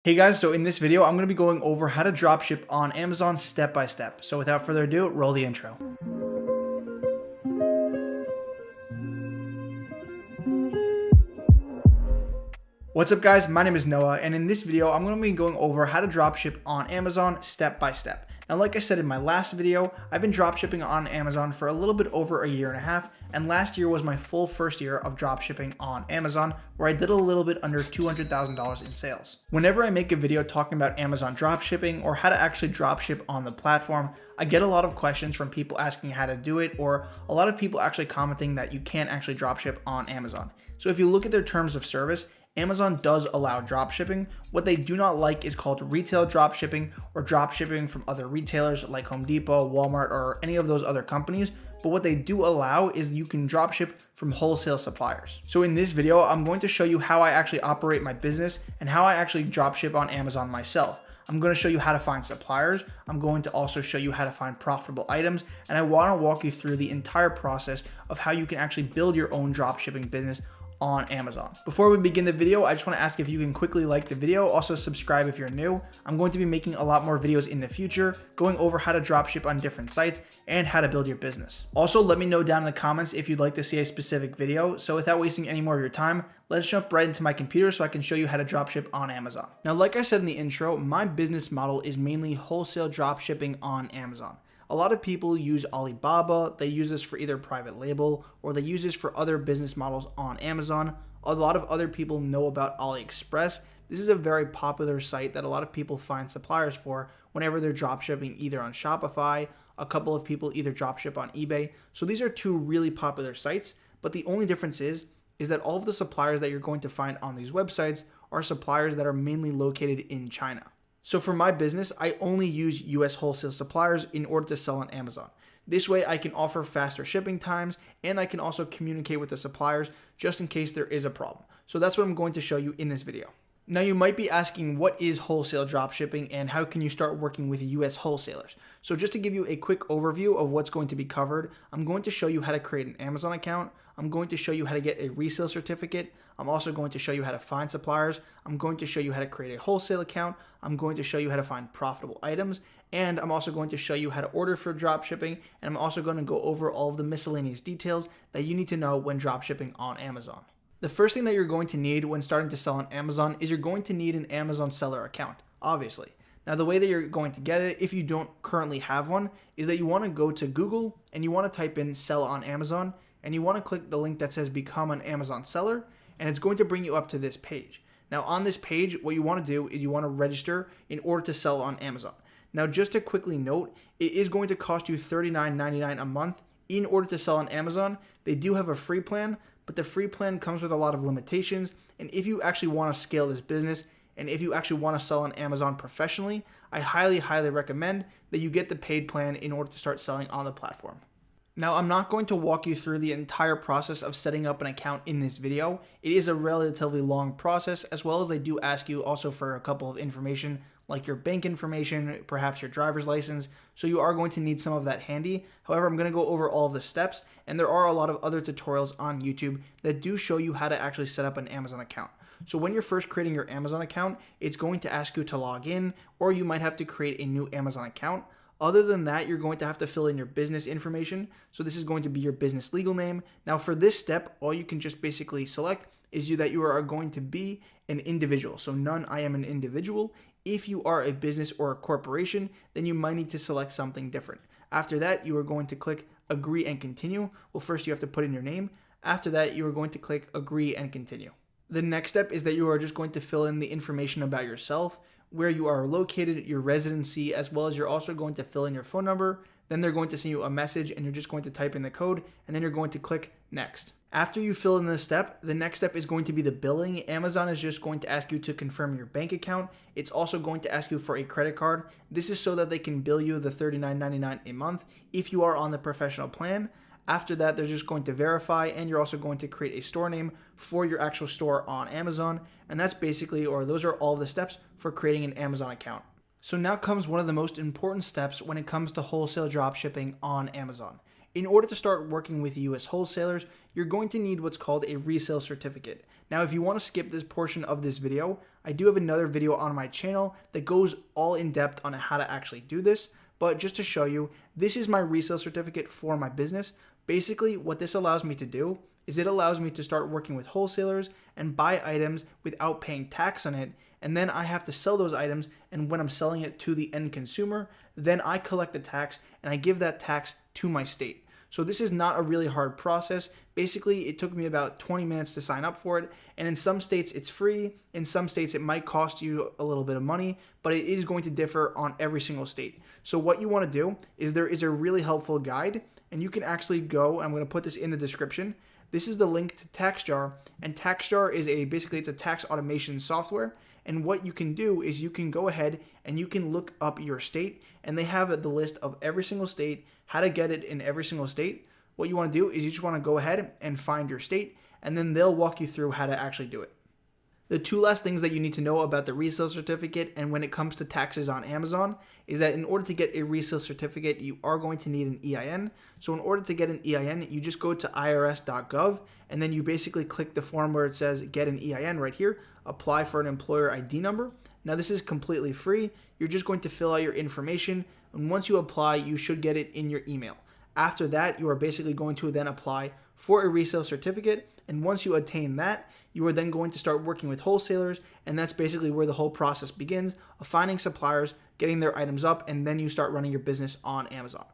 Hey guys, so in this video, I'm going to be going over how to dropship on Amazon step by step. So without further ado, roll the intro. What's up guys, my name is Noah, and in this video, I'm going to be going over how to dropship on Amazon step by step. Now, like I said in my last video, I've been dropshipping on Amazon for a little bit over a year and a half, and last year was my full first year of dropshipping on Amazon, where I did a little bit under $200,000 in sales. Whenever I make a video talking about Amazon dropshipping or how to actually dropship on the platform, I get a lot of questions from people asking how to do it, or a lot of people actually commenting that you can't actually dropship on Amazon. So if you look at their terms of service, Amazon does allow dropshipping. What they do not like is called retail dropshipping or dropshipping from other retailers like Home Depot, Walmart, or any of those other companies. But what they do allow is you can dropship from wholesale suppliers. So in this video, I'm going to show you how I actually operate my business and how I actually dropship on Amazon myself. I'm going to show you how to find suppliers. I'm going to also show you how to find profitable items. And I want to walk you through the entire process of how you can actually build your own dropshipping business on Amazon. Before we begin the video, I just want to ask if you can quickly like the video, also subscribe if you're new. I'm going to be making a lot more videos in the future, going over how to dropship on different sites and how to build your business. Also, let me know down in the comments if you'd like to see a specific video. So without wasting any more of your time, let's jump right into my computer so I can show you how to dropship on Amazon. Now, like I said in the intro, my business model is mainly wholesale dropshipping on Amazon. A lot of people use Alibaba, they use this for either private label or they use this for other business models on Amazon. A lot of other people know about AliExpress. This is a very popular site that a lot of people find suppliers for whenever they're dropshipping either on Shopify. A couple of people either dropship on eBay. So these are two really popular sites, but the only difference is that all of the suppliers that you're going to find on these websites are suppliers that are mainly located in China. So for my business, I only use US wholesale suppliers in order to sell on Amazon. This way I can offer faster shipping times and I can also communicate with the suppliers just in case there is a problem. So that's what I'm going to show you in this video. Now you might be asking, what is wholesale dropshipping and how can you start working with US wholesalers? So just to give you a quick overview of what's going to be covered, I'm going to show you how to create an Amazon account. I'm going to show you how to get a resale certificate. I'm also going to show you how to find suppliers. I'm going to show you how to create a wholesale account. I'm going to show you how to find profitable items. And I'm also going to show you how to order for dropshipping. And I'm also going to go over all of the miscellaneous details that you need to know when dropshipping on Amazon. The first thing that you're going to need when starting to sell on Amazon is you're going to need an Amazon seller account, obviously. Now, the way that you're going to get it, if you don't currently have one, is that you want to go to Google and you want to type in sell on Amazon and you want to click the link that says become an Amazon seller, and it's going to bring you up to this page. Now, on this page, what you want to do is you want to register in order to sell on Amazon. Now, just to quickly note, it is going to cost you $39.99 a month in order to sell on Amazon. They do have a free plan, but the free plan comes with a lot of limitations. And if you actually want to scale this business and if you actually want to sell on Amazon professionally, I highly recommend that you get the paid plan in order to start selling on the platform. Now, I'm not going to walk you through the entire process of setting up an account in this video. It is a relatively long process, as well as they do ask you also for a couple of information like your bank information, perhaps your driver's license. So you are going to need some of that handy. However, I'm going to go over all of the steps, and there are a lot of other tutorials on YouTube that do show you how to actually set up an Amazon account. So when you're first creating your Amazon account, it's going to ask you to log in, or you might have to create a new Amazon account. Other than that, you're going to have to fill in your business information. So this is going to be your business legal name. Now for this step, all you can just basically select is that you are going to be an individual. So none, I am an individual. If you are a business or a corporation, then you might need to select something different. After that, you are going to click agree and continue. Well, first you have to put in your name. After that, you are going to click agree and continue. The next step is that you are just going to fill in the information about yourself, where you are located, your residency, as well as you're also going to fill in your phone number. Then they're going to send you a message and you're just going to type in the code and then you're going to click next. After you fill in this step, the next step is going to be the billing. Amazon is just going to ask you to confirm your bank account. It's also going to ask you for a credit card. This is so that they can bill you the $39.99 a month if you are on the professional plan. After that, they're just going to verify, and you're also going to create a store name for your actual store on Amazon. And that's basically, or those are all the steps for creating an Amazon account. So now comes one of the most important steps when it comes to wholesale dropshipping on Amazon. In order to start working with US wholesalers, you're going to need what's called a resale certificate. Now, if you want to skip this portion of this video, I do have another video on my channel that goes all in depth on how to actually do this. But just to show you, this is my resale certificate for my business. Basically, what this allows me to do is it allows me to start working with wholesalers and buy items without paying tax on it. And then I have to sell those items. And when I'm selling it to the end consumer, then I collect the tax and I give that tax to my state. So this is not a really hard process. Basically, it took me about 20 minutes to sign up for it. And in some states, it's free. In some states, it might cost you a little bit of money, but it is going to differ on every single state. So what you want to do is there is a really helpful guide, and you can actually go, I'm going to put this in the description. This is the link to TaxJar, and TaxJar is basically it's a tax automation software. And what you can do is you can go ahead and you can look up your state, and they have the list of every single state, how to get it in every single state. What you want to do is you just want to go ahead and find your state, and then they'll walk you through how to actually do it. The two last things that you need to know about the resale certificate and when it comes to taxes on Amazon is that in order to get a resale certificate, you are going to need an EIN. So in order to get an EIN, you just go to irs.gov and then you basically click the form where it says get an EIN right here, apply for an employer ID number. Now this is completely free. You're just going to fill out your information, and once you apply, you should get it in your email. After that, you are basically going to then apply for a resale certificate, and once you attain that, you are then going to start working with wholesalers, and that's basically where the whole process begins of finding suppliers, getting their items up, and then you start running your business on Amazon.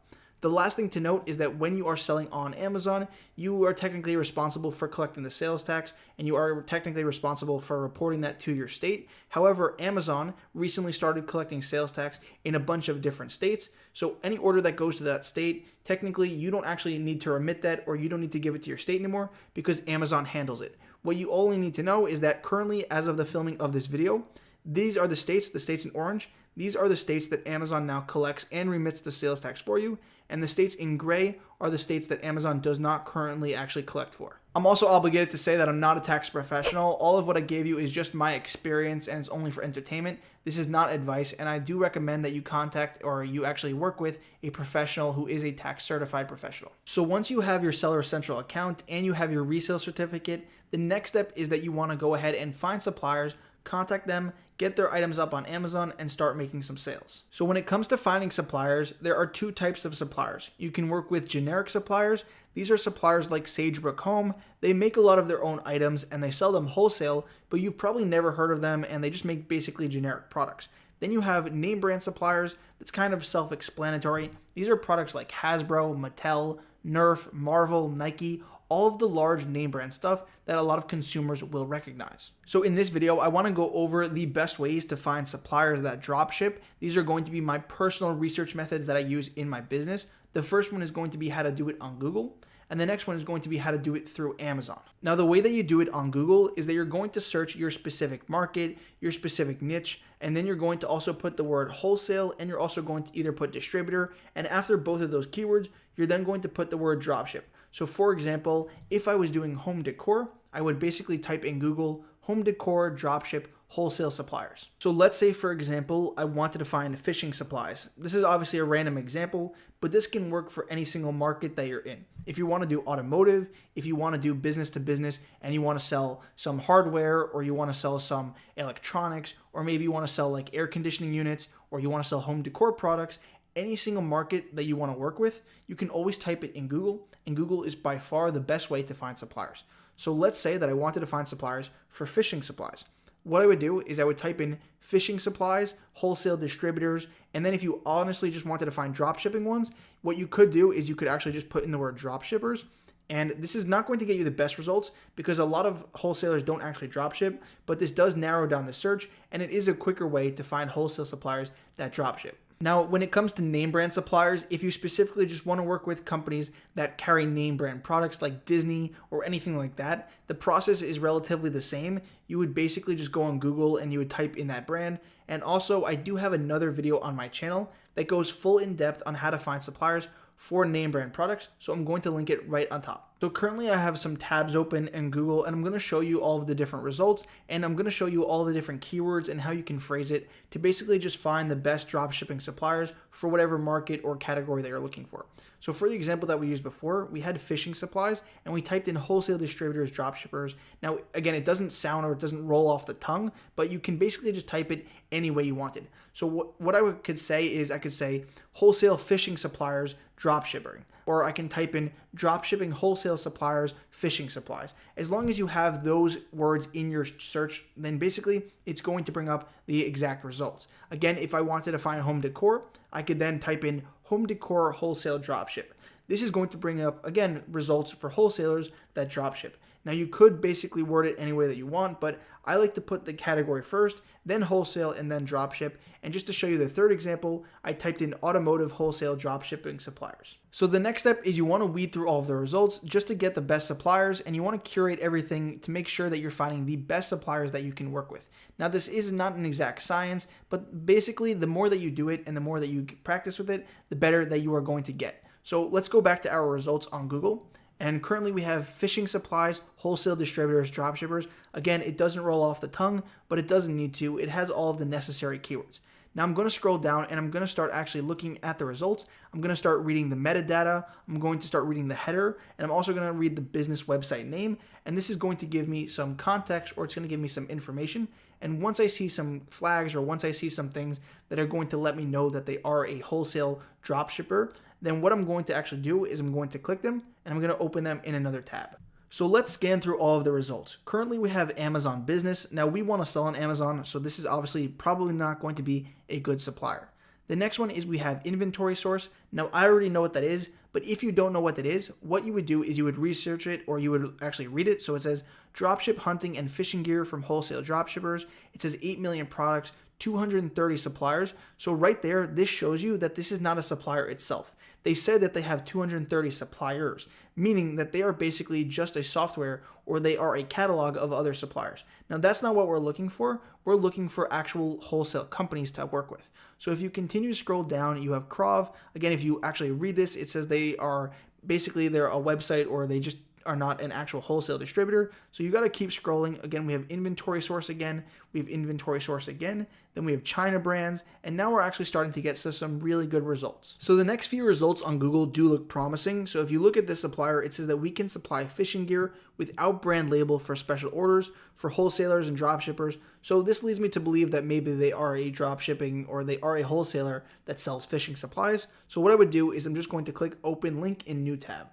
The last thing to note is that when you are selling on Amazon, you are technically responsible for collecting the sales tax, and you are technically responsible for reporting that to your state. However, Amazon recently started collecting sales tax in a bunch of different states. So any order that goes to that state, technically you don't actually need to remit that, or you don't need to give it to your state anymore because Amazon handles it. What you only need to know is that currently, as of the filming of this video, these are the states in orange. These are the states that Amazon now collects and remits the sales tax for you. And the states in gray are the states that Amazon does not currently actually collect for. I'm also obligated to say that I'm not a tax professional. All of what I gave you is just my experience, and it's only for entertainment. This is not advice, and I do recommend that you contact or you actually work with a professional who is a tax certified professional. So once you have your Seller Central account and you have your resale certificate, the next step is that you want to go ahead and find suppliers, contact them, get their items up on Amazon, and start making some sales. So when it comes to finding suppliers, there are two types of suppliers. You can work with generic suppliers. These are suppliers like Sagebrook Home. They make a lot of their own items and they sell them wholesale, but you've probably never heard of them, and they just make basically generic products. Then you have name brand suppliers. That's kind of self-explanatory. These are products like Hasbro, Mattel, Nerf, Marvel, Nike, all of the large name brand stuff that a lot of consumers will recognize. So in this video, I want to go over the best ways to find suppliers that dropship. These are going to be my personal research methods that I use in my business. The first one is going to be how to do it on Google, and the next one is going to be how to do it through Amazon. Now, the way that you do it on Google is that you're going to search your specific market, your specific niche, and then you're going to also put the word wholesale, and you're also going to either put distributor, and after both of those keywords, you're then going to put the word dropship. So for example, if I was doing home decor, I would basically type in Google home decor dropship wholesale suppliers. So let's say, for example, I wanted to find fishing supplies. This is obviously a random example, but this can work for any single market that you're in. If you want to do automotive, if you want to do business to business and you want to sell some hardware, or you want to sell some electronics, or maybe you want to sell like air conditioning units, or you want to sell home decor products, any single market that you want to work with, you can always type it in Google, and Google is by far the best way to find suppliers. So let's say that I wanted to find suppliers for fishing supplies. What I would do is I would type in fishing supplies, wholesale distributors, and then if you honestly just wanted to find dropshipping ones, what you could do is you could actually just put in the word dropshippers. And this is not going to get you the best results because a lot of wholesalers don't actually dropship, but this does narrow down the search, and it is a quicker way to find wholesale suppliers that dropship. Now, when it comes to name brand suppliers, if you specifically just want to work with companies that carry name brand products like Disney or anything like that, the process is relatively the same. You would basically just go on Google and you would type in that brand. And also, I do have another video on my channel that goes full in depth on how to find suppliers for name brand products. So I'm going to link it right on top. So currently I have some tabs open in Google, and I'm going to show you all of the different results, and I'm going to show you all the different keywords and how you can phrase it to basically just find the best dropshipping suppliers for whatever market or category that you're looking for. So for the example that we used before, we had fishing supplies and we typed in wholesale distributors, dropshippers. Now, again, it doesn't sound or it doesn't roll off the tongue, but you can basically just type it any way you wanted. So what I could say is I could say wholesale fishing suppliers, dropshipping, or I can type in dropshipping wholesale suppliers, fishing supplies. As long as you have those words in your search, then basically it's going to bring up the exact results. Again, if I wanted to find home decor, I could then type in home decor wholesale dropship. This is going to bring up, again, results for wholesalers that dropship. Now you could basically word it any way that you want, but I like to put the category first, then wholesale, and then dropship. And just to show you the third example, I typed in automotive wholesale dropshipping suppliers. So the next step is you want to weed through all of the results just to get the best suppliers, and you want to curate everything to make sure that you're finding the best suppliers that you can work with. Now this is not an exact science, but basically the more that you do it and the more that you practice with it, the better that you are going to get. So let's go back to our results on Google. And currently we have fishing supplies, wholesale distributors, dropshippers. Again, it doesn't roll off the tongue, but it doesn't need to. It has all of the necessary keywords. Now I'm going to scroll down and I'm going to start actually looking at the results. I'm going to start reading the metadata. I'm going to start reading the header, and I'm also going to read the business website name. And this is going to give me some context, or it's going to give me some information. And once I see some flags, or once I see some things that are going to let me know that they are a wholesale dropshipper, then what I'm going to actually do is I'm going to click them and I'm going to open them in another tab. So let's scan through all of the results. Currently we have Amazon Business. Now we want to sell on Amazon, so this is obviously probably not going to be a good supplier. The next one is we have inventory source. Now I already know what that is, but if you don't know what that is, what you would do is you would research it, or you would actually read it. So it says dropship hunting and fishing gear from wholesale dropshippers. It says 8 million products, 230 suppliers. So right there, this shows you that this is not a supplier itself. They said that they have 230 suppliers, meaning that they are basically just a software, or they are a catalog of other suppliers. Now that's not what we're looking for. We're looking for actual wholesale companies to work with. So if you continue to scroll down, you have Krov. Again, if you actually read this, it says they're a website, or they just are not an actual wholesale distributor. So you got to keep scrolling. Again, we have inventory source again, we have inventory source again, then we have China brands, and now we're actually starting to get some really good results. So the next few results on Google do look promising. So if you look at this supplier, it says that we can supply fishing gear without brand label for special orders for wholesalers and dropshippers. So this leads me to believe that maybe they are a dropshipping, or they are a wholesaler that sells fishing supplies. So what I would do is I'm just going to click open link in new tab.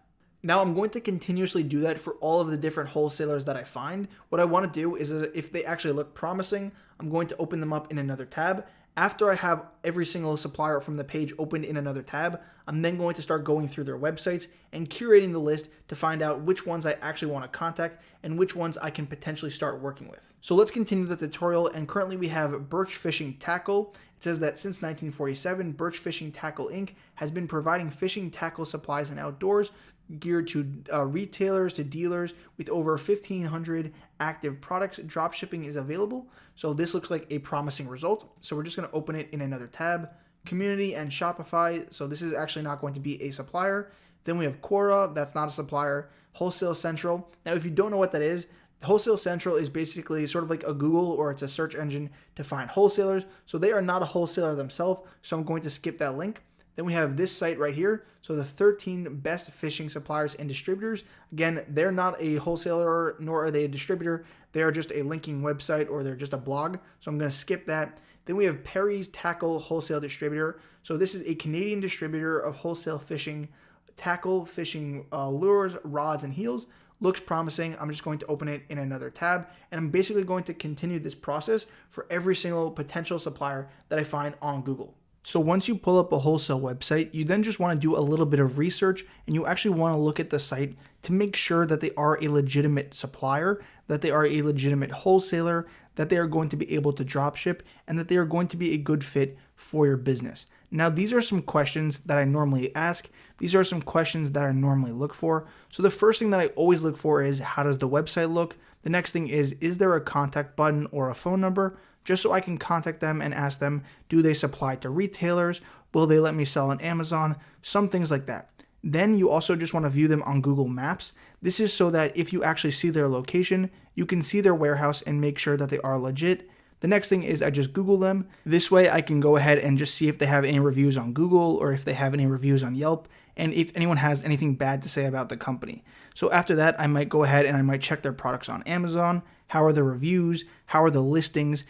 Now I'm going to continuously do that for all of the different wholesalers that I find. What I want to do is, if they actually look promising, I'm going to open them up in another tab. After I have every single supplier from the page opened in another tab, I'm then going to start going through their websites and curating the list to find out which ones I actually want to contact and which ones I can potentially start working with. So let's continue the tutorial, and currently we have Birch Fishing Tackle. It says that since 1947, Birch Fishing Tackle Inc. has been providing fishing tackle supplies and outdoors geared to retailers, to dealers, with over 1,500 active products. Dropshipping is available. So this looks like a promising result. So we're just going to open it in another tab. Community and Shopify. So this is actually not going to be a supplier. Then we have Quora. That's not a supplier. Wholesale Central. Now, if you don't know what that is, Wholesale Central is basically sort of like a Google, or it's a search engine to find wholesalers. So they are not a wholesaler themselves. So I'm going to skip that link. Then we have this site right here. So the 13 best fishing suppliers and distributors. Again, they're not a wholesaler, nor are they a distributor. They are just a linking website, or they're just a blog. So I'm going to skip that. Then we have Perry's Tackle Wholesale Distributor. So this is a Canadian distributor of wholesale fishing tackle, fishing lures, rods, and heels. Looks promising. I'm just going to open it in another tab, and I'm basically going to continue this process for every single potential supplier that I find on Google. So once you pull up a wholesale website, you then just want to do a little bit of research, and you actually want to look at the site to make sure that they are a legitimate supplier, that they are a legitimate wholesaler, that they are going to be able to drop ship, and that they are going to be a good fit for your business. Now, these are some questions that I normally ask. These are some questions that I normally look for. So the first thing that I always look for is, how does the website look? The next thing is there a contact button or a phone number? just so I can contact them and ask them, do they supply to retailers? Will they let me sell on Amazon? Some things like that. Then you also just want to view them on Google Maps. This is so that if you actually see their location, you can see their warehouse and make sure that they are legit. The next thing is I just Google them. This way I can go ahead and just see if they have any reviews on Google or if they have any reviews on Yelp and if anyone has anything bad to say about the company. So after that, I might go ahead and I might check their products on Amazon. How are the reviews? How are the listings?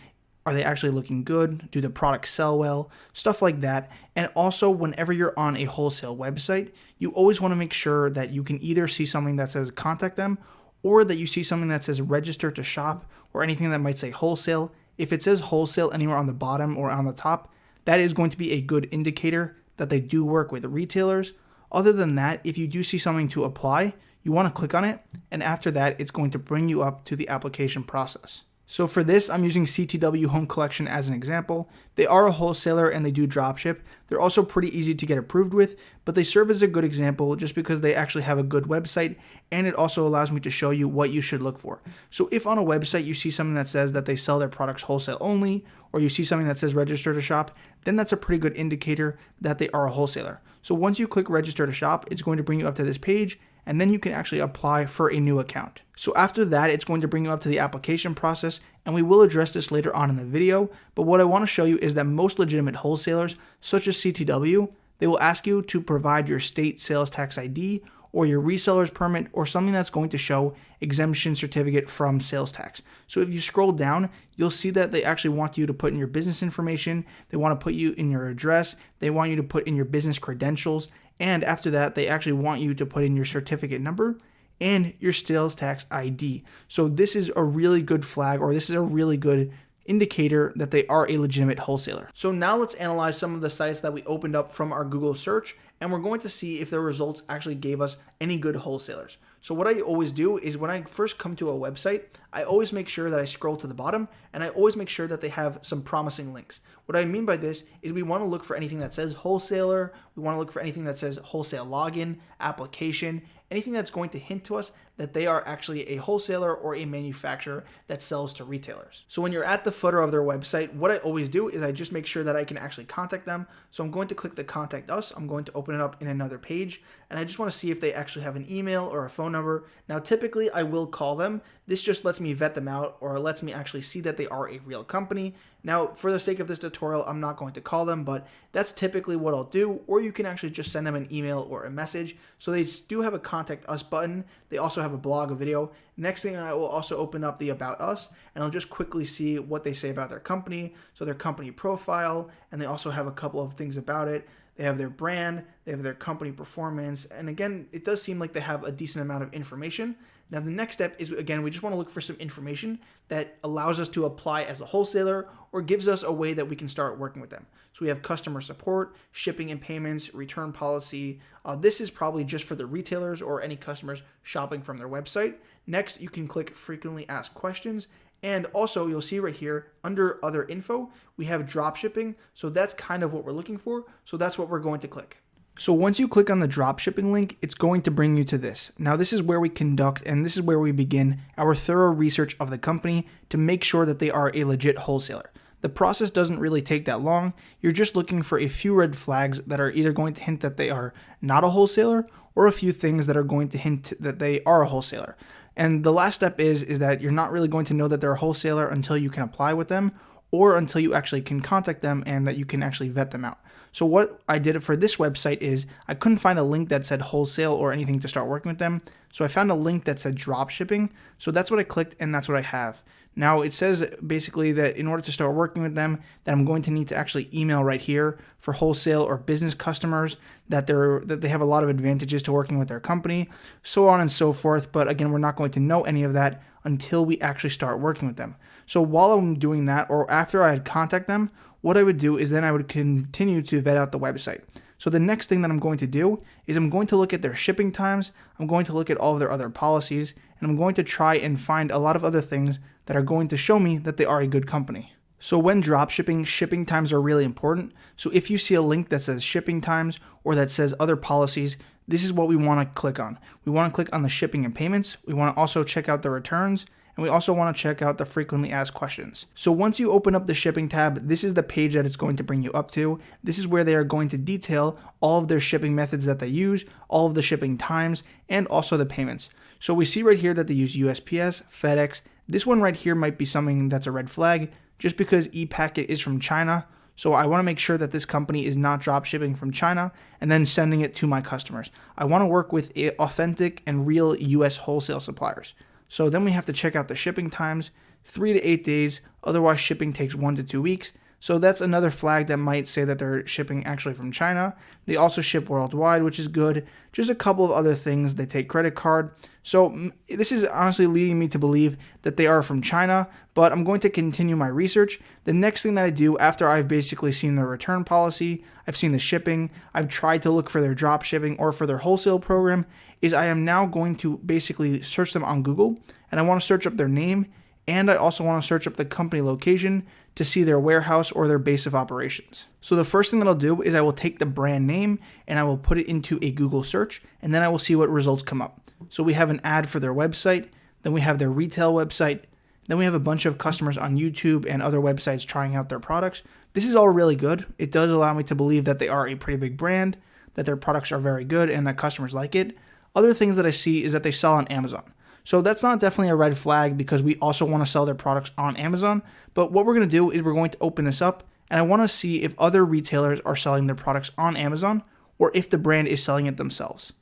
Are they actually looking good? Do the products sell well? Stuff like that. And also, whenever you're on a wholesale website, you always want to make sure that you can either see something that says contact them or that you see something that says register to shop or anything that might say wholesale. If it says wholesale anywhere on the bottom or on the top, that is going to be a good indicator that they do work with retailers. Other than that, if you do see something to apply, you want to click on it. And after that, it's going to bring you up to the application process. So for this, I'm using CTW Home Collection as an example. They are a wholesaler and they do dropship. They're also pretty easy to get approved with, but they serve as a good example just because they actually have a good website, and it also allows me to show you what you should look for. So if on a website you see something that says that they sell their products wholesale only, or you see something that says register to shop, then that's a pretty good indicator that they are a wholesaler. So once you click register to shop, it's going to bring you up to this page, and then you can actually apply for a new account. So after that, it's going to bring you up to the application process, and we will address this later on in the video, but what I want to show you is that most legitimate wholesalers, such as CTW, they will ask you to provide your state sales tax ID or your reseller's permit or something that's going to show exemption certificate from sales tax. So if you scroll down, you'll see that they actually want you to put in your business information, they want to put you in your address, they want you to put in your business credentials, and after that, they actually want you to put in your certificate number and your sales tax ID. So this is a really good flag, or this is a really good indicator that they are a legitimate wholesaler. So now let's analyze some of the sites that we opened up from our Google search, and we're going to see if their results actually gave us any good wholesalers. So what I always do is when I first come to a website, I always make sure that I scroll to the bottom, and I always make sure that they have some promising links. What I mean by this is we want to look for anything that says wholesaler, we want to look for anything that says wholesale login, application, anything that's going to hint to us that they are actually a wholesaler or a manufacturer that sells to retailers. So when you're at the footer of their website, what I always do is I just make sure that I can actually contact them. So I'm going to click the contact us. I'm going to open it up in another page, and I just want to see if they actually have an email or a phone number. Now, typically I will call them. This just lets me vet them out, or lets me actually see that they are a real company. Now, for the sake of this tutorial, I'm not going to call them, but that's typically what I'll do. Or you can actually just send them an email or a message. So they do have a contact us button. They also have a blog, a video. Next thing, I will also open up the about us, and I'll just quickly see what they say about their company. So their company profile, and they also have a couple of things about it. They have their brand, they have their company performance, and again, it does seem like they have a decent amount of information. Now, the next step is, again, we just want to look for some information that allows us to apply as a wholesaler or gives us a way that we can start working with them. So we have customer support, shipping and payments, return policy. This is probably just for the retailers or any customers shopping from their website. Next, you can click frequently asked questions. And also, you'll see right here under other info, we have dropshipping. So that's kind of what we're looking for. So that's what we're going to click. So once you click on the dropshipping link, it's going to bring you to this. Now, this is where we conduct, and this is where we begin our thorough research of the company to make sure that they are a legit wholesaler. The process doesn't really take that long. You're just looking for a few red flags that are either going to hint that they are not a wholesaler or a few things that are going to hint that they are a wholesaler. And the last step is that you're not really going to know that they're a wholesaler until you can apply with them or until you actually can contact them and that you can actually vet them out. So what I did for this website is I couldn't find a link that said wholesale or anything to start working with them. So I found a link that said dropshipping. So that's what I clicked, and that's what I have. Now it says basically that in order to start working with them, that I'm going to need to actually email right here for wholesale or business customers, that they have a lot of advantages to working with their company, so on and so forth. But again, we're not going to know any of that until we actually start working with them. So while I'm doing that, or after I had contact them, what I would do is then I would continue to vet out the website. So the next thing that I'm going to do is I'm going to look at their shipping times, I'm going to look at all of their other policies, and I'm going to try and find a lot of other things that are going to show me that they are a good company. So when dropshipping, shipping times are really important. So if you see a link that says shipping times or that says other policies, this is what we want to click on. We want to click on the shipping and payments. We want to also check out the returns, and we also want to check out the frequently asked questions. So once you open up the shipping tab, this is the page that it's going to bring you up to. This is where they are going to detail all of their shipping methods that they use, all of the shipping times, and also the payments. So we see right here that they use USPS, FedEx. This one right here might be something that's a red flag just because ePacket is from China. So I want to make sure that this company is not drop shipping from China and then sending it to my customers. I want to work with authentic and real US wholesale suppliers. So then we have to check out the shipping times, 3 to 8 days. Otherwise, shipping takes 1 to 2 weeks. So that's another flag that might say that they're shipping actually from China. They also ship worldwide, which is good. Just a couple of other things. They take credit card. So this is honestly leading me to believe that they are from China, but I'm going to continue my research. The next thing that I do after I've basically seen their return policy, I've seen the shipping, I've tried to look for their drop shipping or for their wholesale program, is I am now going to basically search them on Google, and I want to search up their name, and I also want to search up the company location to see their warehouse or their base of operations. So the first thing that I'll do is I will take the brand name and I will put it into a Google search, and then I will see what results come up. So we have an ad for their website, then we have their retail website, then we have a bunch of customers on YouTube and other websites trying out their products. This is all really good. It does allow me to believe that they are a pretty big brand, that their products are very good and that customers like it. Other things that I see is that they sell on Amazon. So that's not definitely a red flag because we also want to sell their products on Amazon. But what we're going to do is we're going to open this up and I want to see if other retailers are selling their products on Amazon or if the brand is selling it themselves.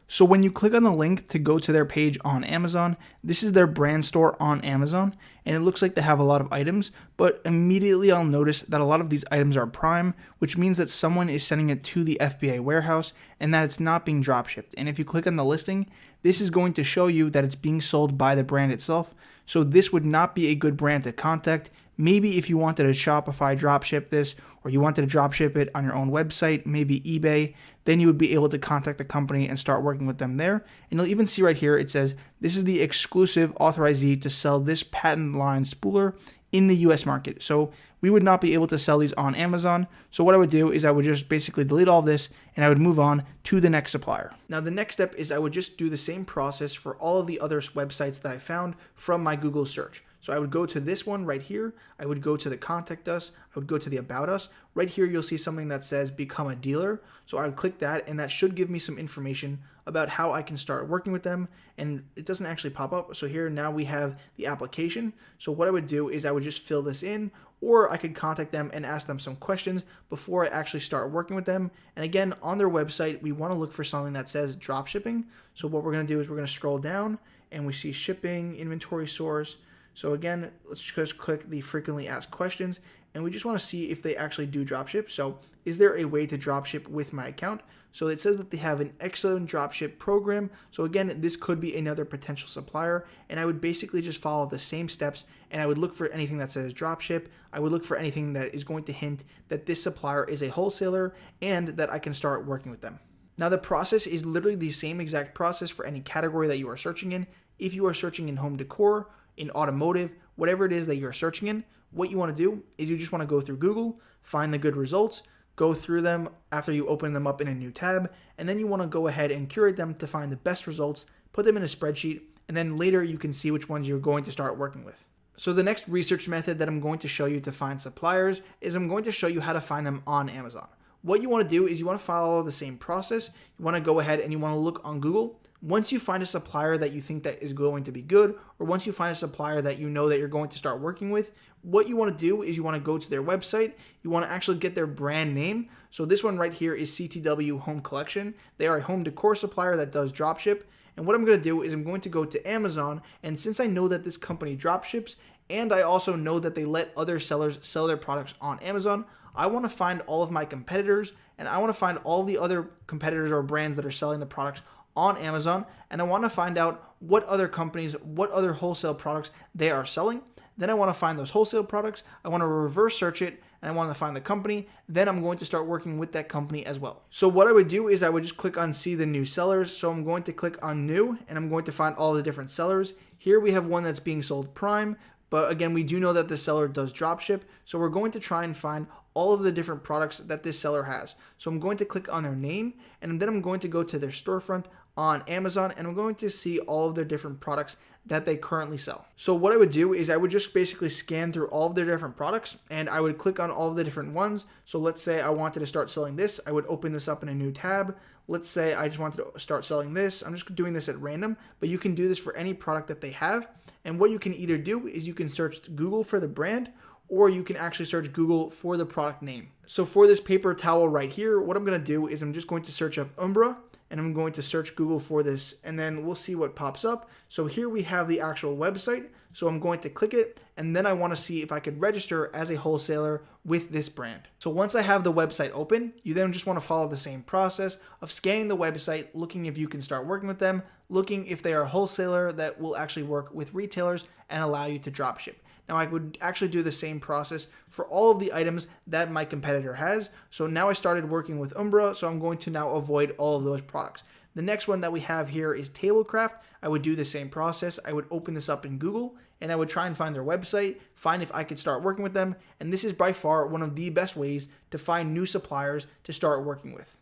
So when you click on the link to go to their page on Amazon, this is their brand store on Amazon, and it looks like they have a lot of items, but immediately I'll notice that a lot of these items are Prime, which means that someone is sending it to the FBA warehouse and that it's not being dropshipped. And if you click on the listing, this is going to show you that it's being sold by the brand itself. So this would not be a good brand to contact. Maybe if you wanted to Shopify dropship this, or you wanted to dropship it on your own website, maybe eBay, then you would be able to contact the company and start working with them there. And you'll even see right here, it says, this is the exclusive authorizee to sell this patent line spooler in the US market. So we would not be able to sell these on Amazon. So what I would do is I would just basically delete all of this and I would move on to the next supplier. Now the next step is I would just do the same process for all of the other websites that I found from my Google search. So I would go to this one right here. I would go to the contact us. I would go to the about us. Right here, you'll see something that says become a dealer. So I would click that and that should give me some information about how I can start working with them. And it doesn't actually pop up. So here now we have the application. So what I would do is I would just fill this in, or I could contact them and ask them some questions before I actually start working with them. And again, on their website, we want to look for something that says drop shipping. So what we're going to do is we're going to scroll down and we see shipping, inventory source. So again, let's just click the frequently asked questions and we just want to see if they actually do dropship. So is there a way to dropship with my account? So it says that they have an excellent dropship program. So again, this could be another potential supplier, and I would basically just follow the same steps and I would look for anything that says dropship. I would look for anything that is going to hint that this supplier is a wholesaler and that I can start working with them. Now the process is literally the same exact process for any category that you are searching in. If you are searching in home decor, in automotive, whatever it is that you're searching in, what you want to do is you just want to go through Google, find the good results, go through them after you open them up in a new tab, and then you want to go ahead and curate them to find the best results, put them in a spreadsheet, and then later you can see which ones you're going to start working with. So the next research method that I'm going to show you to find suppliers is I'm going to show you how to find them on Amazon. What you want to do is you want to follow the same process. You want to go ahead and you want to look on Google. Once you find a supplier that you think that is going to be good, or once you find a supplier that you know that you're going to start working with, what you want to do is you want to go to their website. You want to actually get their brand name. So this one right here is CTW Home Collection. They are a home decor supplier that does dropship. And what I'm going to do is I'm going to go to Amazon. And since I know that this company dropships, and I also know that they let other sellers sell their products on Amazon, I want to find all of my competitors, and I want to find all the other competitors or brands that are selling the products on Amazon, and I want to find out what other companies, what other wholesale products they are selling. Then I want to find those wholesale products. I want to reverse search it, and I want to find the company. Then I'm going to start working with that company as well. So what I would do is I would just click on see the new sellers. So I'm going to click on new, and I'm going to find all the different sellers. Here we have one that's being sold Prime, but again, we do know that the seller does dropship. So we're going to try and find all of the different products that this seller has. So I'm going to click on their name, and then I'm going to go to their storefront. on Amazon, and I'm going to see all of their different products that they currently sell. So what I would do is I would just basically scan through all of their different products, and I would click on all of the different ones. So let's say I wanted to start selling this. I would open this up in a new tab. Let's say I just wanted to start selling this. I'm just doing this at random, but you can do this for any product that they have. And what you can either do is you can search Google for the brand, or you can actually search Google for the product name. So for this paper towel right here, what I'm going to do is I'm just going to search up Umbra, and I'm going to search Google for this, and then we'll see what pops up. So here we have the actual website. So I'm going to click it, and then I want to see if I could register as a wholesaler with this brand. So once I have the website open, you then just want to follow the same process of scanning the website, looking if you can start working with them, looking if they are a wholesaler that will actually work with retailers and allow you to dropship. Now I would actually do the same process for all of the items that my competitor has. So now I started working with Umbra, so I'm going to now avoid all of those products. The next one that we have here is Tablecraft. I would do the same process. I would open this up in Google, and I would try and find their website, find if I could start working with them. And this is by far one of the best ways to find new suppliers to start working with.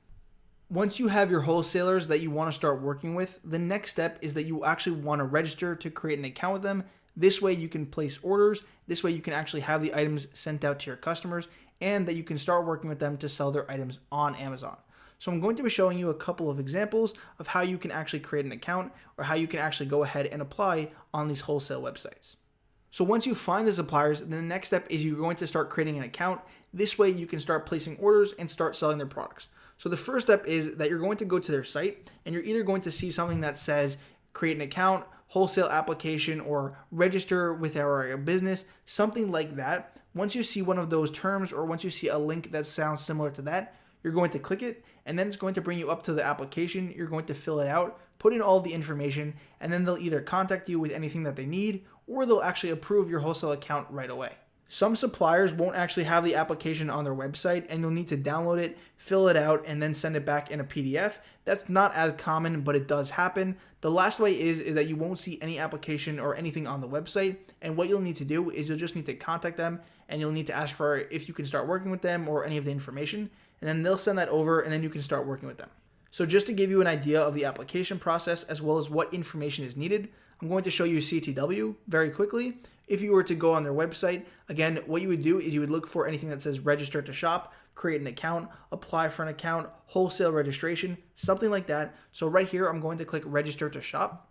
Once you have your wholesalers that you want to start working with, the next step is that you actually want to register to create an account with them. This way you can place orders, this way you can actually have the items sent out to your customers, and that you can start working with them to sell their items on Amazon. So I'm going to be showing you a couple of examples of how you can actually create an account, or how you can actually go ahead and apply on these wholesale websites. So once you find the suppliers, then the next step is you're going to start creating an account. This way you can start placing orders and start selling their products. So the first step is that you're going to go to their site, and you're either going to see something that says create an account, wholesale application, or register with our business, something like that. Once you see one of those terms, or once you see a link that sounds similar to that, you're going to click it, and then it's going to bring you up to the application. You're going to fill it out, put in all the information, and then they'll either contact you with anything that they need, or they'll actually approve your wholesale account right away. Some suppliers won't actually have the application on their website, and you'll need to download it, fill it out, and then send it back in a PDF. That's not as common, but it does happen. The last way is that you won't see any application or anything on the website, and what you'll need to do is you'll just need to contact them, and you'll need to ask for if you can start working with them or any of the information, and then they'll send that over, and then you can start working with them. So just to give you an idea of the application process as well as what information is needed, I'm going to show you CTW very quickly. If you were to go on their website, again, what you would do is you would look for anything that says register to shop, create an account, apply for an account, wholesale registration, something like that. So right here, I'm going to click register to shop.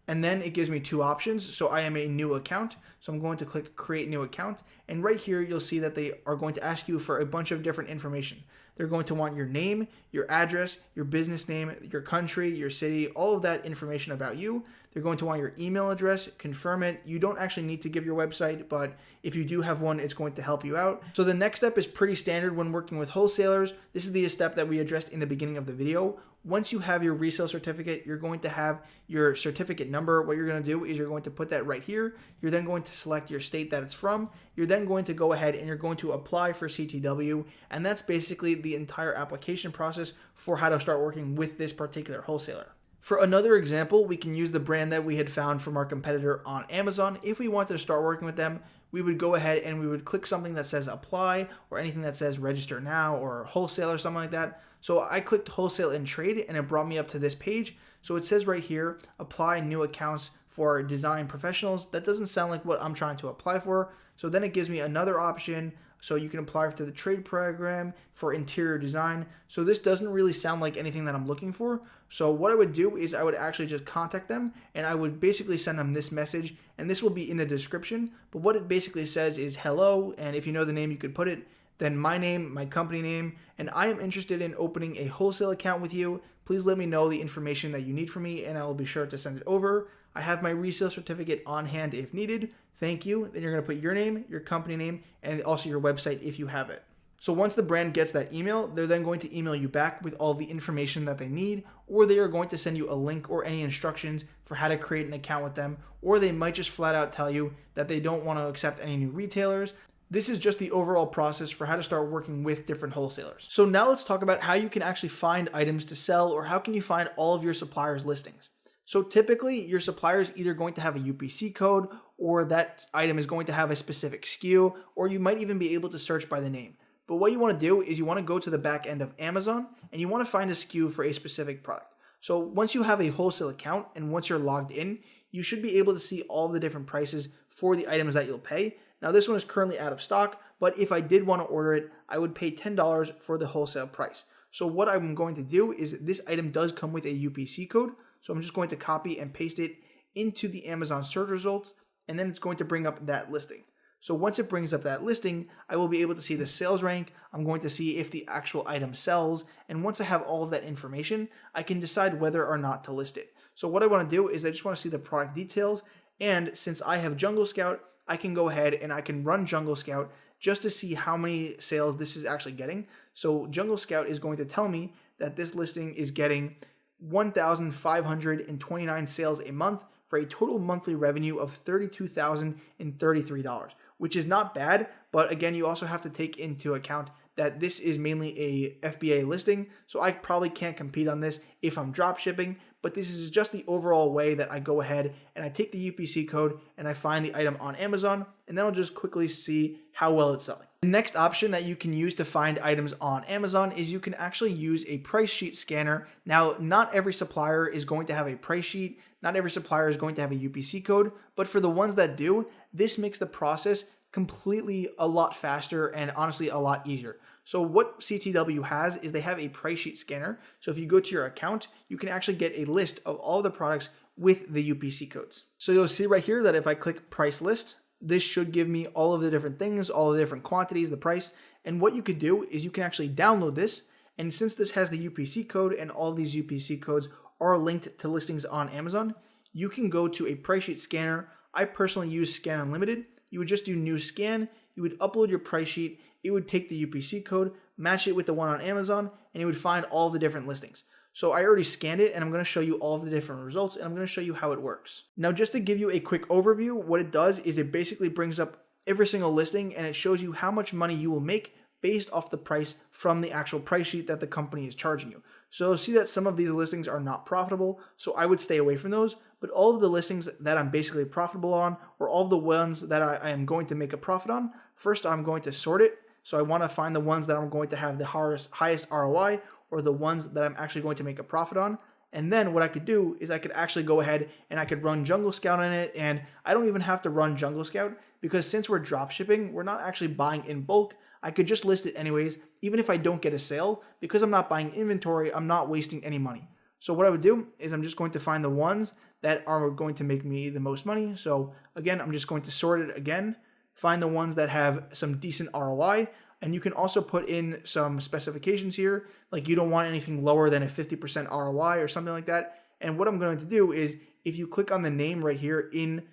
And then it gives me two options. So I am a new account. So I'm going to click create new account. And right here, you'll see that they are going to ask you for a bunch of different information. They're going to want your name, your address, your business name, your country, your city, all of that information about you. They're going to want your email address, confirm it. You don't actually need to give your website, but if you do have one, it's going to help you out. So the next step is pretty standard when working with wholesalers. This is the step that we addressed in the beginning of the video. Once you have your resale certificate, you're going to have your certificate number. What you're going to do is you're going to put that right here. You're then going to select your state that it's from. You're then going to go ahead and you're going to apply for CTW. And that's basically the entire application process for how to start working with this particular wholesaler. For another example, we can use the brand that we had found from our competitor on Amazon. If we wanted to start working with them, we would go ahead and we would click something that says apply or anything that says register now or wholesale or something like that. So I clicked wholesale and trade and it brought me up to this page. So it says right here, apply new accounts for design professionals. That doesn't sound like what I'm trying to apply for. So then it gives me another option. So you can apply for the trade program for interior design. So this doesn't really sound like anything that I'm looking for. So what I would do is I would actually just contact them and I would basically send them this message, and this will be in the description. But what it basically says is hello, and if you know the name, you could put it, then my name, my company name, and I am interested in opening a wholesale account with you. Please let me know the information that you need from me and I will be sure to send it over. I have my resale certificate on hand if needed. Thank you. Then you're going to put your name, your company name, and also your website if you have it. So once the brand gets that email, they're then going to email you back with all the information that they need, or they are going to send you a link or any instructions for how to create an account with them, or they might just flat out tell you that they don't want to accept any new retailers. This is just the overall process for how to start working with different wholesalers. So now let's talk about how you can actually find items to sell, or how can you find all of your suppliers' listings. So typically your supplier is either going to have a UPC code, or that item is going to have a specific SKU, or you might even be able to search by the name. But what you want to do is you want to go to the back end of Amazon and you want to find a SKU for a specific product. So once you have a wholesale account and once you're logged in, you should be able to see all the different prices for the items that you'll pay. Now this one is currently out of stock, but if I did want to order it, I would pay $10 for the wholesale price. So what I'm going to do is this item does come with a UPC code. So I'm just going to copy and paste it into the Amazon search results, and then it's going to bring up that listing. So once it brings up that listing, I will be able to see the sales rank. I'm going to see if the actual item sells. And once I have all of that information, I can decide whether or not to list it. So what I want to do is I just want to see the product details. And since I have Jungle Scout, I can go ahead and I can run Jungle Scout just to see how many sales this is actually getting. So Jungle Scout is going to tell me that this listing is getting 1,529 sales a month for a total monthly revenue of $32,033, which is not bad. But again, you also have to take into account that this is mainly a FBA listing, so I probably can't compete on this if I'm drop shipping, but this is just the overall way that I go ahead and I take the UPC code and I find the item on Amazon, and then I'll just quickly see how well it's selling. The next option that you can use to find items on Amazon is you can actually use a price sheet scanner. Now, not every supplier is going to have a price sheet, not every supplier is going to have a UPC code, but for the ones that do, this makes the process completely a lot faster and honestly a lot easier. So what CTW has is they have a price sheet scanner. So if you go to your account, you can actually get a list of all the products with the UPC codes. So you'll see right here that if I click price list, this should give me all of the different things, all the different quantities, the price. And what you could do is you can actually download this. And since this has the UPC code and all these UPC codes are linked to listings on Amazon, you can go to a price sheet scanner. I personally use Scan Unlimited. You would just do new scan, you would upload your price sheet, it would take the UPC code, match it with the one on Amazon, and it would find all the different listings. So I already scanned it and I'm going to show you all of the different results and I'm going to show you how it works. Now just to give you a quick overview, what it does is it basically brings up every single listing and it shows you how much money you will make based off the price from the actual price sheet that the company is charging you. So you'll see that some of these listings are not profitable, so I would stay away from those, but all of the listings that I'm basically profitable on, or all of the ones that I am going to make a profit on, first I'm going to sort it. So I want to find the ones that I'm going to have the highest ROI, or the ones that I'm actually going to make a profit on. And then what I could do is I could actually go ahead and I could run Jungle Scout on it, and I don't even have to run Jungle Scout because since we're drop shipping, we're not actually buying in bulk. I could just list it anyways, even if I don't get a sale, because I'm not buying inventory, I'm not wasting any money. So what I would do is I'm just going to find the ones that are going to make me the most money. So again, I'm just going to sort it again, find the ones that have some decent ROI, and you can also put in some specifications here, like you don't want anything lower than a 50% ROI or something like that. And what I'm going to do is if you click on the name right here in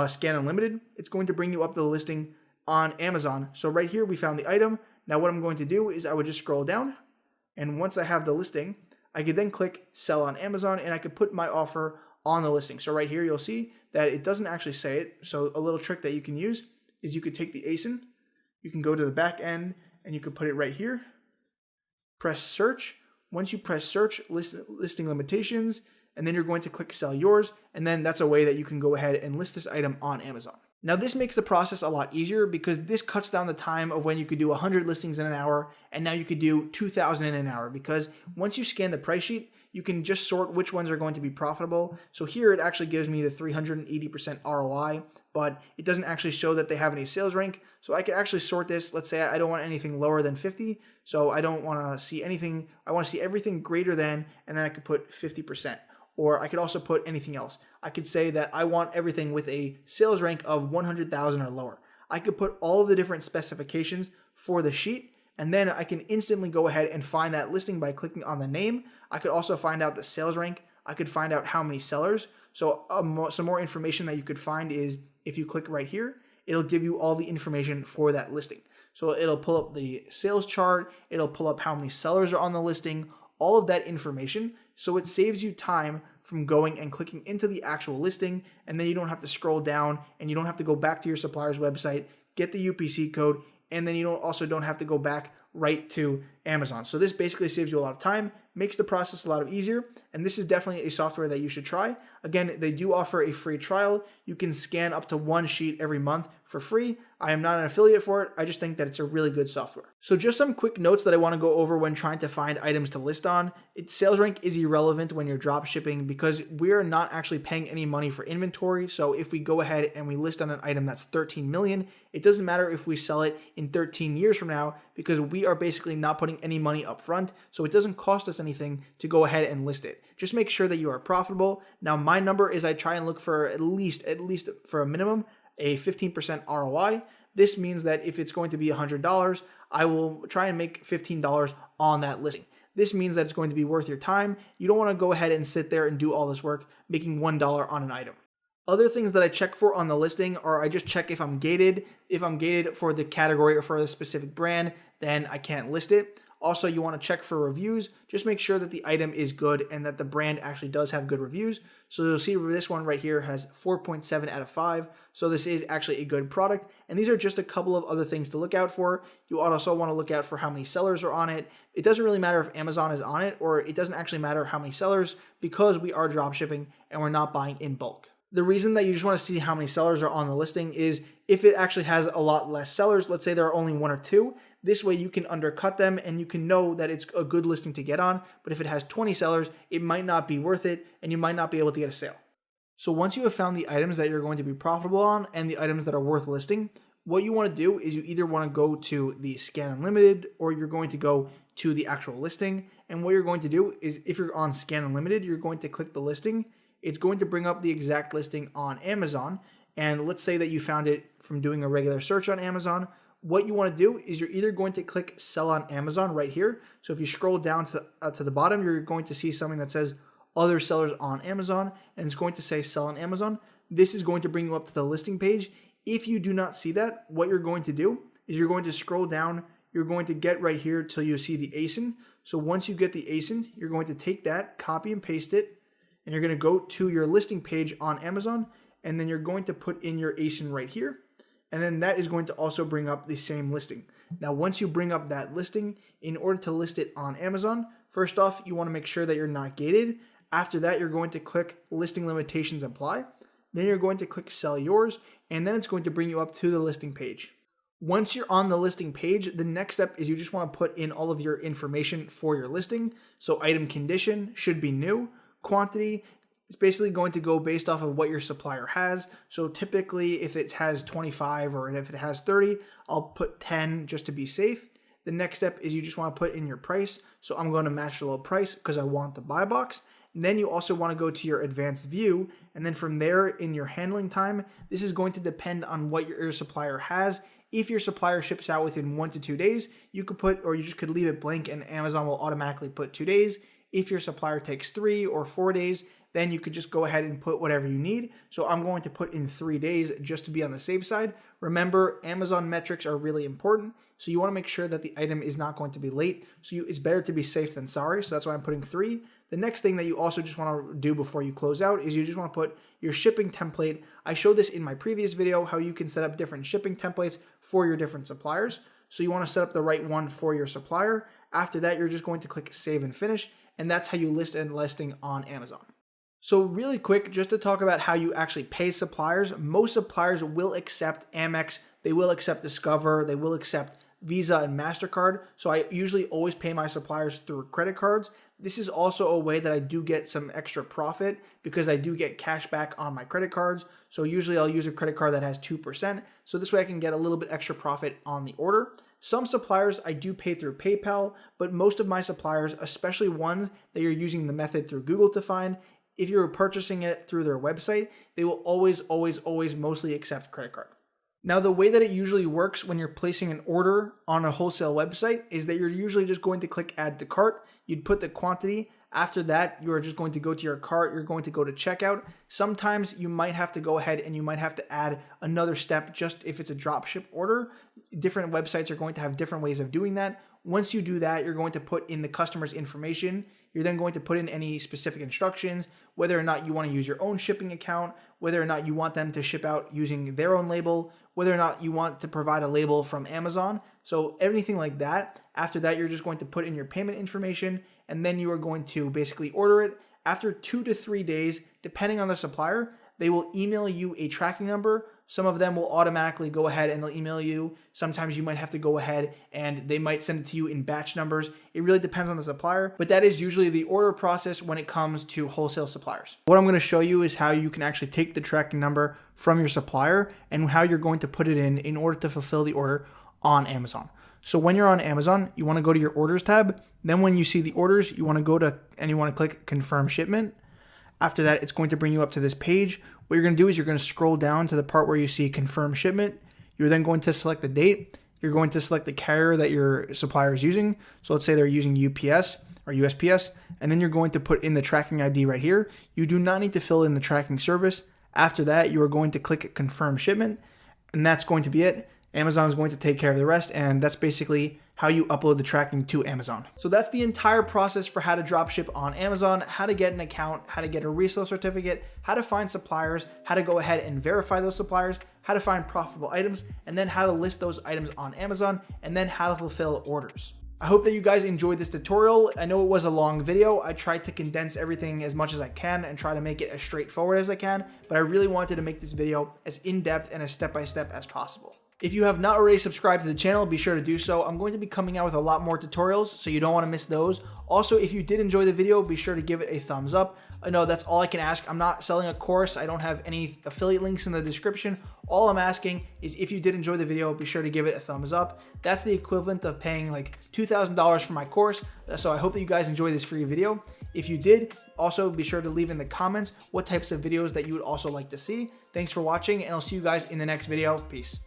Scan Unlimited, it's going to bring you up the listing on Amazon. So right here we found the item. Now what I'm going to do is I would just scroll down, and once I have the listing, I could then click sell on Amazon and I could put my offer on the listing. So right here you'll see that it doesn't actually say it. So a little trick that you can use is you could take the ASIN, you can go to the back end and you could put it right here, press search. Once you press search, listing limitations, and then you're going to click sell yours, and then that's a way that you can go ahead and list this item on Amazon. Now this makes the process a lot easier because this cuts down the time of when you could do 100 listings in an hour and now you could do 2,000 in an hour, because once you scan the price sheet, you can just sort which ones are going to be profitable. So here it actually gives me the 380% ROI, but it doesn't actually show that they have any sales rank. So I could actually sort this. Let's say I don't want anything lower than 50. So I don't want to see anything. I want to see everything greater than, and then I could put 50%. Or I could also put anything else. I could say that I want everything with a sales rank of 100,000 or lower. I could put all of the different specifications for the sheet, and then I can instantly go ahead and find that listing by clicking on the name. I could also find out the sales rank. I could find out how many sellers. So some more information that you could find is if you click right here, it'll give you all the information for that listing. So it'll pull up the sales chart. It'll pull up how many sellers are on the listing, all of that information. So it saves you time from going and clicking into the actual listing, and then you don't have to scroll down and you don't have to go back to your supplier's website, get the UPC code, and then you also don't have to go back right to Amazon. So this basically saves you a lot of time, makes the process a lot easier, and this is definitely a software that you should try. Again, they do offer a free trial. You can scan up to 1 sheet every month for free. I am not an affiliate for it. I just think that it's a really good software. So just some quick notes that I want to go over when trying to find items to list on. Sales rank is irrelevant when you're drop shipping because we are not actually paying any money for inventory. So if we go ahead and we list on an item that's 13 million, it doesn't matter if we sell it in 13 years from now because we are basically not putting any money up front. So it doesn't cost us anything to go ahead and list it. Just make sure that you are profitable. Now my number is I try and look for at least for a minimum, a 15% ROI. This means that if it's going to be $100, I will try and make $15 on that listing. This means that it's going to be worth your time. You don't want to go ahead and sit there and do all this work making $1 on an item. Other things that I check for on the listing are I just check if I'm gated. If I'm gated for the category or for the specific brand, then I can't list it. Also, you want to check for reviews. Just make sure that the item is good and that the brand actually does have good reviews. So you'll see this one right here has 4.7 out of 5. So this is actually a good product. And these are just a couple of other things to look out for. You also want to look out for how many sellers are on it. It doesn't really matter if Amazon is on it, or it doesn't actually matter how many sellers because we are drop shipping and we're not buying in bulk. The reason that you just want to see how many sellers are on the listing is if it actually has a lot less sellers, let's say there are only 1 or 2, this way you can undercut them and you can know that it's a good listing to get on. But if it has 20 sellers, it might not be worth it and you might not be able to get a sale. So once you have found the items that you're going to be profitable on and the items that are worth listing, what you want to do is you either want to go to the Scan Unlimited or you're going to go to the actual listing. And what you're going to do is if you're on Scan Unlimited, you're going to click the listing. It's going to bring up the exact listing on Amazon. And let's say that you found it from doing a regular search on Amazon. What you want to do is you're either going to click Sell on Amazon right here. So if you scroll down to the bottom, you're going to see something that says Other Sellers on Amazon, and it's going to say Sell on Amazon. This is going to bring you up to the listing page. If you do not see that, what you're going to do is you're going to scroll down. You're going to get right here till you see the ASIN. So once you get the ASIN, you're going to take that, copy and paste it, and you're going to go to your listing page on Amazon, and then you're going to put in your ASIN right here. And then that is going to also bring up the same listing. Now, once you bring up that listing, in order to list it on Amazon, first off, you want to make sure that you're not gated. After that, you're going to click Listing Limitations Apply. Then you're going to click Sell Yours, and then it's going to bring you up to the listing page. Once you're on the listing page, the next step is you just want to put in all of your information for your listing. So item condition should be new. Quantity, it's basically going to go based off of what your supplier has. So typically if it has 25 or if it has 30, I'll put 10 just to be safe. The next step is you just want to put in your price. So I'm going to match the low price because I want the buy box. And then you also want to go to your advanced view. And then from there in your handling time, this is going to depend on what your supplier has. If your supplier ships out within 1 to 2 days, you could put, or you just could leave it blank and Amazon will automatically put 2 days. If your supplier takes 3 or 4 days, then you could just go ahead and put whatever you need. So I'm going to put in 3 days just to be on the safe side. Remember, Amazon metrics are really important. So you want to make sure that the item is not going to be late. So it's better to be safe than sorry. So that's why I'm putting 3. The next thing that you also just want to do before you close out is you just want to put your shipping template. I showed this in my previous video, how you can set up different shipping templates for your different suppliers. So you want to set up the right one for your supplier. After that, you're just going to click Save and Finish. And that's how you list and listing on Amazon. So really quick, just to talk about how you actually pay suppliers. Most suppliers will accept Amex, they will accept Discover, they will accept Visa and MasterCard. So I usually always pay my suppliers through credit cards. This is also a way that I do get some extra profit because I do get cash back on my credit cards. So usually I'll use a credit card that has 2%. So this way I can get a little bit extra profit on the order. Some suppliers I do pay through PayPal, but most of my suppliers, especially ones that you're using the method through Google to find, if you're purchasing it through their website, they will always mostly accept credit card. Now, the way that it usually works when you're placing an order on a wholesale website is that you're usually just going to click Add to Cart. You'd put the quantity. After that, you're just going to go to your cart. You're going to go to checkout. Sometimes you might have to go ahead and you might have to add another step just if it's a dropship order. Different websites are going to have different ways of doing that. Once you do that, you're going to put in the customer's information. You're then going to put in any specific instructions, whether or not you want to use your own shipping account, whether or not you want them to ship out using their own label, whether or not you want to provide a label from Amazon. So anything like that. After that, you're just going to put in your payment information, and then you are going to basically order it. After 2 to 3 days, depending on the supplier, they will email you a tracking number. Some of them will automatically go ahead and they'll email you. Sometimes you might have to go ahead and they might send it to you in batch numbers. It really depends on the supplier, but that is usually the order process when it comes to wholesale suppliers. What I'm going to show you is how you can actually take the tracking number from your supplier and how you're going to put it in order to fulfill the order on Amazon. So when you're on Amazon, you want to go to your orders tab. Then when you see the orders, you want to go to and you want to click confirm shipment. After that, it's going to bring you up to this page. What you're going to do is you're going to scroll down to the part where you see confirm shipment. You're then going to select the date. You're going to select the carrier that your supplier is using. So let's say they're using UPS or USPS, and then you're going to put in the tracking ID right here. You do not need to fill in the tracking service. After that, you are going to click confirm shipment, and that's going to be it. Amazon is going to take care of the rest, and that's basically how you upload the tracking to Amazon. So that's the entire process for how to dropship on Amazon, how to get an account, how to get a resale certificate, how to find suppliers, how to go ahead and verify those suppliers, how to find profitable items, and then how to list those items on Amazon, and then how to fulfill orders. I hope that you guys enjoyed this tutorial. I know it was a long video. I tried to condense everything as much as I can and try to make it as straightforward as I can, but I really wanted to make this video as in-depth and as step-by-step as possible. If you have not already subscribed to the channel, be sure to do so. I'm going to be coming out with a lot more tutorials, so you don't want to miss those. Also, if you did enjoy the video, be sure to give it a thumbs up. I know that's all I can ask. I'm not selling a course. I don't have any affiliate links in the description. All I'm asking is if you did enjoy the video, be sure to give it a thumbs up. That's the equivalent of paying like $2,000 for my course. So I hope that you guys enjoy this free video. If you did, also be sure to leave in the comments what types of videos that you would also like to see. Thanks for watching, and I'll see you guys in the next video. Peace.